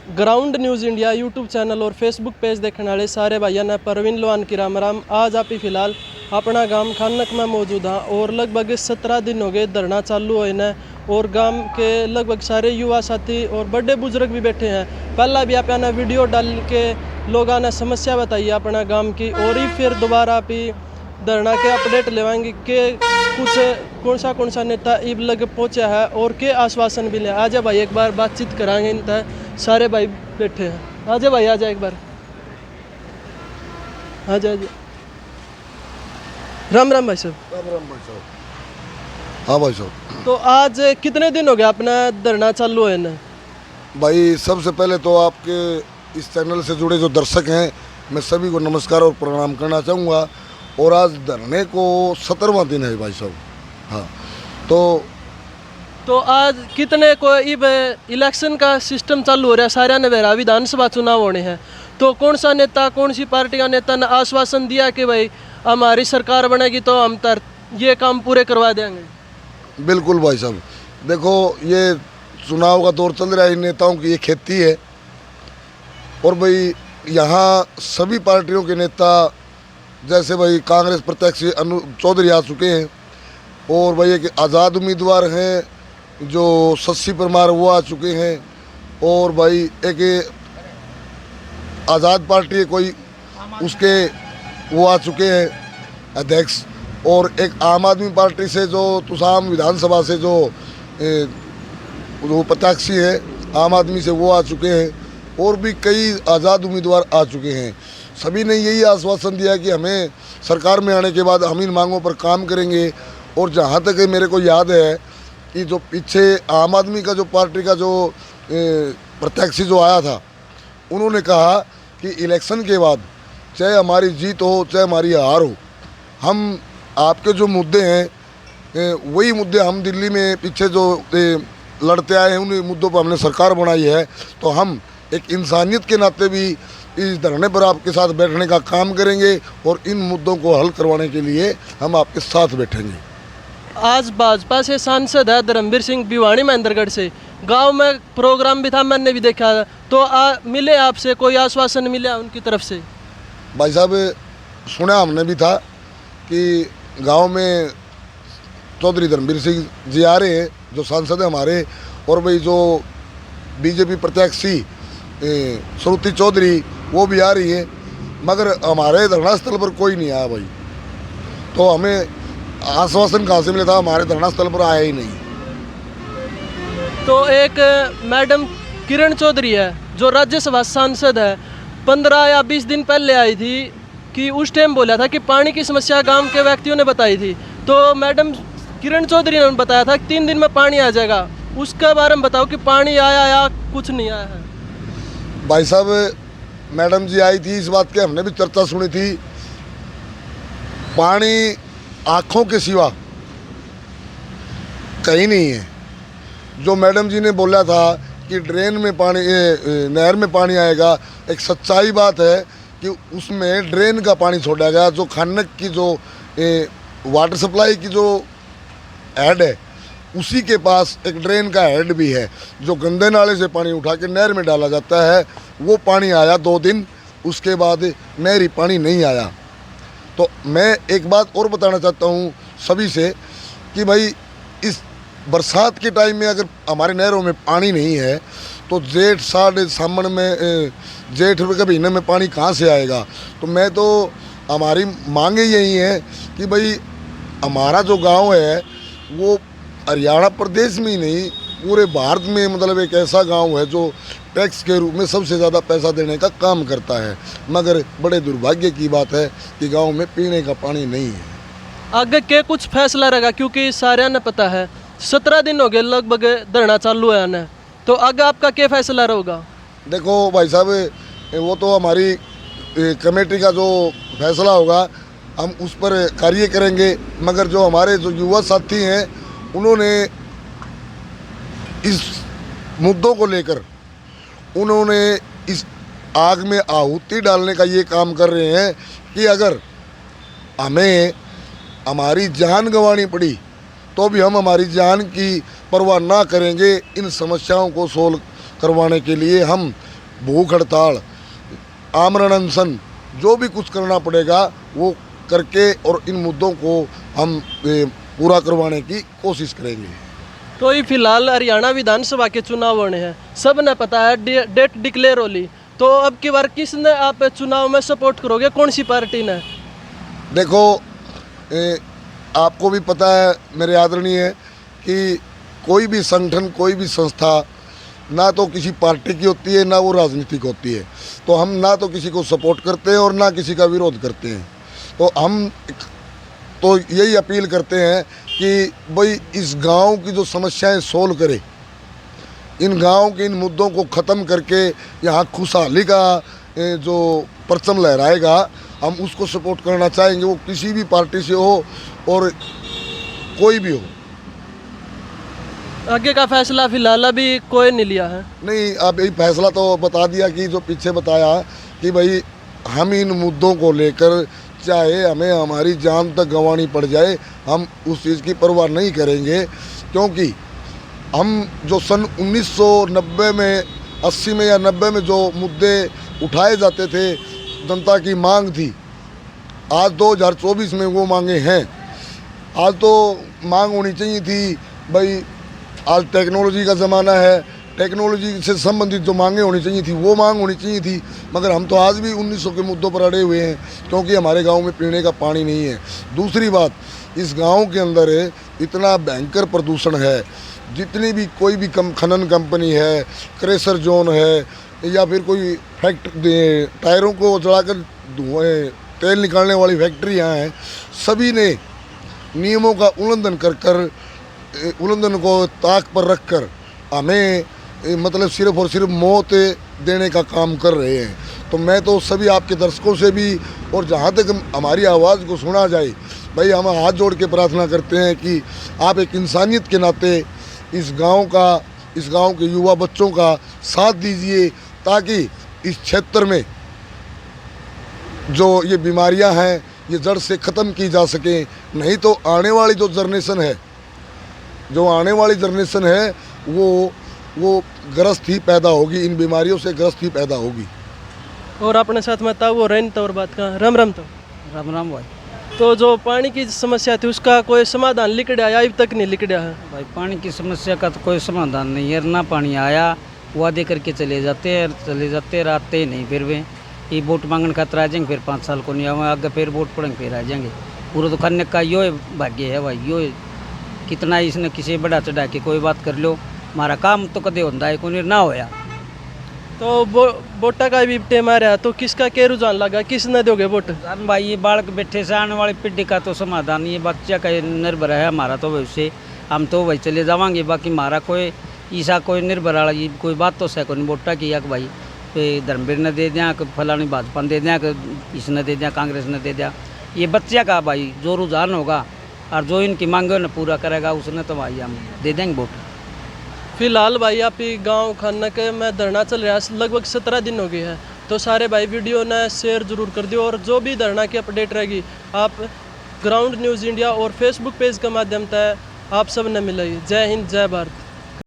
Ground news India YouTube channel और Facebook page देखने वाले सारे भाइयों ने परवीन लोहान की राम राम। आज आप ही फिलहाल अपना गांव खानक में मौजूद हाँ और लगभग 17 दिन हो गए धरना चालू हुए न और गांव के लगभग सारे युवा साथी और बड़े बुजुर्ग भी बैठे हैं। पहला भी आप ने वीडियो डाल के लोगों ने समस्या बताई अपना गांव की और ही फिर दोबारा आप ही धरना के अपडेट लेवाएंगे कि कुछ कौन सा नेता इब लग पहुंचा है और के आश्वासन भी ले। आजा भाई एक बार बातचीत कराएंगे इन सारे भाई बैठे हैं। आजा भाई आजा एक बार आजा आजा। राम राम भाई साहब। राम राम भाई साहब। हाँ भाई साहब। तो आज कितने दिन हो गए अपना धरना चालू है ना? भाई सबसे पहले तो आपके इस चैनल से जुड़े जो दर्शक हैं मैं सभी को नमस्कार और प्रणाम करना चाहूँगा। और आज धरने को 17वां दिन है भाई साहब। हाँ तो आज कितने को इब इलेक्शन का सिस्टम चालू हो रहा है, सारे ने बेरा विधानसभा चुनाव होने हैं, तो कौन सा नेता कौन सी पार्टी का नेता ने आश्वासन दिया कि भाई हमारी सरकार बनेगी तो हम ये काम पूरे करवा देंगे? बिल्कुल भाई साहब, देखो ये चुनाव का दौर चल रहा है, नेताओं की ये खेती है और भाई यहाँ सभी पार्टियों के नेता जैसे भाई कांग्रेस प्रत्याशी अनु चौधरी आ चुके हैं और भाई एक आज़ाद उम्मीदवार हैं जो शशि परमार वो आ चुके हैं और भाई एक आज़ाद पार्टी है कोई उसके वो आ चुके हैं अध्यक्ष, और एक आम आदमी पार्टी से जो तुसाम विधानसभा से जो प्रत्याशी है आम आदमी से वो आ चुके हैं और भी कई आज़ाद उम्मीदवार आ चुके हैं। सभी ने यही आश्वासन दिया कि हमें सरकार में आने के बाद हम इन मांगों पर काम करेंगे। और जहाँ तक मेरे को याद है कि जो पीछे आम आदमी का जो पार्टी का जो प्रत्याशी जो आया था उन्होंने कहा कि इलेक्शन के बाद चाहे हमारी जीत हो चाहे हमारी हार हो, हम आपके जो मुद्दे हैं वही मुद्दे हम दिल्ली में पीछे जो लड़ते आए हैं उन मुद्दों पर हमने सरकार बनाई है, तो हम एक इंसानियत के नाते भी इस धरने पर आपके साथ बैठने का काम करेंगे और इन मुद्दों को हल करवाने के लिए हम आपके साथ बैठेंगे। आज भाजपा से सांसद है धर्मवीर सिंह भिवानी महेंद्रगढ़ से, गांव में प्रोग्राम भी था, मैंने भी देखा, तो मिले आपसे कोई आश्वासन मिला उनकी तरफ से? भाई साहब सुना हमने भी था कि गांव में चौधरी धर्मवीर सिंह जी आ रहे हैं जो सांसद है हमारे, और भाई जो बीजेपी प्रत्याशी श्रुति चौधरी वो भी आ रही है, मगर हमारे धरना स्थल पर कोई नहीं आया भाई। तो हमें आश्वासन कहाँ से मिला था, हमारे धरना स्थल पर आया ही नहीं। तो एक मैडम किरण चौधरी है जो राज्यसभा सांसद है, 15 या 20 दिन पहले आई थी कि उस टाइम बोला था कि पानी की समस्या गांव के व्यक्तियों ने बताई थी, तो मैडम किरण चौधरी ने बताया था कि 3 दिन में पानी आ जाएगा। उसके बारे में बताओ कि पानी आया या कुछ नहीं आया है? भाई साहब मैडम जी आई थी, इस बात की हमने भी चर्चा सुनी थी। पानी आँखों के सिवा कहीं नहीं है। जो मैडम जी ने बोला था कि ड्रेन में पानी नहर में पानी आएगा, एक सच्चाई बात है कि उसमें ड्रेन का पानी छोड़ा गया। जो खानक की जो वाटर सप्लाई की जो हेड है उसी के पास एक ड्रेन का हेड भी है जो गंदे नाले से पानी उठा के नहर में डाला जाता है। वो पानी आया 2 दिन, उसके बाद नहरी पानी नहीं आया। तो मैं एक बात और बताना चाहता हूँ सभी से कि भाई इस बरसात के टाइम में अगर हमारे नहरों में पानी नहीं है तो जेठ साढ़ सावन में जेठ के महीने में पानी कहाँ से आएगा? तो मैं तो हमारी मांगे यही है कि भाई हमारा जो गांव है वो हरियाणा प्रदेश में ही नहीं पूरे भारत में मतलब एक ऐसा गांव है जो टैक्स के रूप में सबसे ज़्यादा पैसा देने का काम करता है, मगर बड़े दुर्भाग्य की बात है कि गांव में पीने का पानी नहीं है। आगे के कुछ फैसला रहेगा क्योंकि सारे ने पता है 17 दिन हो गए लगभग धरना चालू है ना, तो आगे आपका क्या फैसला रहेगा? देखो भाई साहब वो तो हमारी कमेटी का जो फैसला होगा हम उस पर कार्य करेंगे, मगर जो हमारे जो युवा साथी हैं उन्होंने इस मुद्दों को लेकर उन्होंने इस आग में आहुति डालने का ये काम कर रहे हैं कि अगर हमें हमारी जान गंवानी पड़ी तो भी हम हमारी जान की परवाह ना करेंगे। इन समस्याओं को सोल्व करवाने के लिए हम भूख हड़ताल, आमरण अनशन, जो भी कुछ करना पड़ेगा वो करके और इन मुद्दों को हम पूरा करवाने की कोशिश करेंगे। तो ये फिलहाल हरियाणा विधानसभा के चुनाव होने हैं, सब ने पता है, डेट डिक्लेयर होली, तो अब की बार किसने आप चुनाव में सपोर्ट करोगे, कौन सी पार्टी ने? देखो आपको भी पता है मेरे आदरणीय कि कोई भी संगठन, कोई भी संस्था ना तो किसी पार्टी की होती है, ना वो राजनीतिक होती है। तो हम ना तो किसी को सपोर्ट करते हैं और ना किसी का विरोध करते हैं। तो हम तो यही अपील करते हैं कि भाई इस गांव की जो समस्याएं सोल्व करे, इन गांव के इन मुद्दों को ख़त्म करके यहाँ खुशहाली का जो परचम लहराएगा, हम उसको सपोर्ट करना चाहेंगे, वो किसी भी पार्टी से हो और कोई भी हो। आगे का फैसला फिलहाल अभी कोई नहीं लिया है? नहीं, अब यही फैसला तो बता दिया कि जो पीछे बताया कि भाई हम इन मुद्दों को लेकर चाहे हमें हमारी जान तक गंवानी पड़ जाए, हम उस चीज़ की परवाह नहीं करेंगे। क्योंकि हम जो सन 1990 में, 80 में या 90 में जो मुद्दे उठाए जाते थे, जनता की मांग थी, आज 2024 में वो मांगे हैं। आज तो मांग होनी चाहिए थी भाई, आज टेक्नोलॉजी का ज़माना है, टेक्नोलॉजी से संबंधित जो मांगे होनी चाहिए थी वो मांग होनी चाहिए थी, मगर हम तो आज भी 1900 के मुद्दों पर अड़े हुए हैं, क्योंकि हमारे गांव में पीने का पानी नहीं है। दूसरी बात, इस गांव के अंदर इतना भयंकर प्रदूषण है, जितनी भी कोई भी खनन कंपनी है, क्रेशर जोन है, या फिर कोई फैक्ट्री टायरों को जलाकर धुएं तेल निकालने वाली फैक्ट्रियाँ हैं, सभी ने नियमों का उल्लंघन को ताक पर रखकर हमें मतलब सिर्फ और सिर्फ मौत देने का काम कर रहे हैं। तो मैं तो सभी आपके दर्शकों से भी, और जहाँ तक हमारी आवाज़ को सुना जाए, भाई हम हाथ जोड़ के प्रार्थना करते हैं कि आप एक इंसानियत के नाते इस गांव के युवा बच्चों का साथ दीजिए, ताकि इस क्षेत्र में जो ये बीमारियां हैं ये जड़ से ख़त्म की जा सकें। नहीं तो आने वाली जो जनरेशन है वो ग्रस्त ही पैदा होगी, इन बीमारियों से ग्रस्त ही पैदा होगी। और अपने साथ में था वो रैन तो और बात का राम राम। तो राम भाई। तो जो पानी की समस्या थी उसका कोई समाधान लिखड़ा या अभी तक नहीं लिखड़ा है? भाई पानी की समस्या का तो कोई समाधान नहीं है, ना पानी आया, वादे करके चले जाते हैं, आते ही नहीं। फिर वे ये वोट मांगने खातर आ जाएंगे, फिर 5 साल को नहीं आवे, आगे फिर वोट पड़ेंगे, फिर आ जाएंगे। पूरा तो करने का यो भाग्य है भाई, यो कितना इसने किसी बड़ा चढ़ा के कोई बात कर लो, हमारा काम तो कदे होता है, कोई ना होया। तो वोटा का भी टेम आ रहा, तो किसका क्या रुझान लगा, किस न दोगे वोट? भाई ये बालक बैठे से आने वाली पीढ़ी का तो समाधान, ये बच्चा का निर्भर है हमारा तो भविष्य, हम तो वही चले जावांगे। बाकी हमारा कोई ईसा कोई निर्भर वाला ये कोई बात तो सै कोई वोटा की या भाई धर्मवीर ने दे दिया, फलानी भाजपा ने दे दिया, इसने दे दिया, कांग्रेस ने दे दिया। ये बच्चा का भाई जो रुझान होगा और जो इनकी मांगे न पूरा करेगा, उसने तो भाई हम दे देंगे वोट। फिलहाल भाई आप ही गाँव खानक में धरना चल रहा है, लगभग 17 दिन हो गए हैं। तो सारे भाई वीडियो ने शेयर जरूर कर दियो, और जो भी धरना की अपडेट रहेगी आप ग्राउंड न्यूज़ इंडिया और फेसबुक पेज के माध्यम से आप सब ने मिलेगी। जय हिंद, जय भारत।